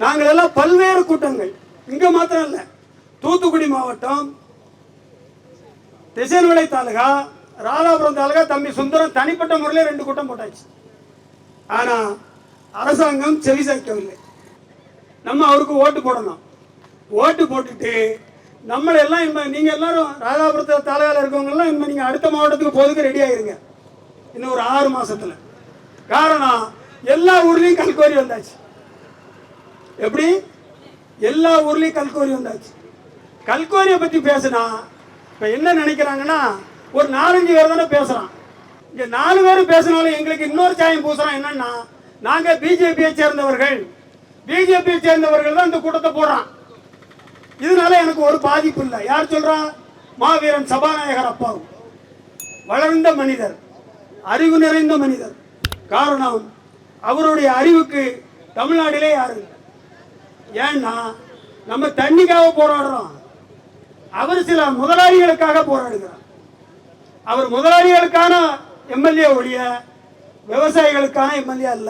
நாங்கள் எல்லாம் பல்வேறு கூட்டங்கள், இங்க மாத்திரம் இல்லை, தூத்துக்குடி மாவட்டம் திசையன்விளை தாலுகா, ராதாபுரம் தாலுகா, தம்பி சுந்தரம் தனிப்பட்ட முறையில் 2 கூட்டம் போட்டாச்சு. ஆனா அரசாங்கம் செவிசாய்க்கவில்லை. நம்ம அவருக்கு ஓட்டு போடணும். ஓட்டு போட்டுட்டு நம்மளை எல்லாம் நீங்க எல்லாரும் ராதாபுரத்து தாலுகாவில் இருக்கவங்க எல்லாம் நீங்க அடுத்த மாவட்டத்துக்கு போதுக்கு ரெடி ஆயிருங்க இன்னும் ஒரு 6 மாசத்துல. காரணம் எல்லா ஊர்லயும் கல்கோரி வந்தாச்சு. எப்படி? எல்லா ஊர்லயும் கல்கோரி வந்தாச்சு. கல்கோரியை பத்தி பேசினா இப்ப என்ன நினைக்கிறாங்கன்னா, ஒரு 4-5 பேர் தானே பேசுறான். இங்க 4 பேர் பேசினாலும் எங்களுக்கு இன்னொரு சாயம் பூசுறான். என்னன்னா, நாங்க பிஜேபியை சேர்ந்தவர்கள், பிஜேபியை சேர்ந்தவர்கள் தான் இந்த கூட்டத்தை போடுறான். இதனால எனக்கு ஒரு பாதிப்பு இல்லை. யார் சொல்றா? மாவீரன் சபாநாயகர் அப்பாவு, வளர்ந்த மனிதர், அறிவு நிறைந்த மனிதர். காரணம், அவருடைய அறிவுக்கு தமிழ்நாட்டிலே யாரு? ஏன்னா நம்ம தண்ணிக்காக போராடுறோம், அவர் சில முதலாளிகளுக்காக போராடுகிறார். அவர் முதலாளிகளுக்கான எம்எல்ஏ ஒழிய விவசாயிகளுக்கான எம்எல்ஏ அல்ல.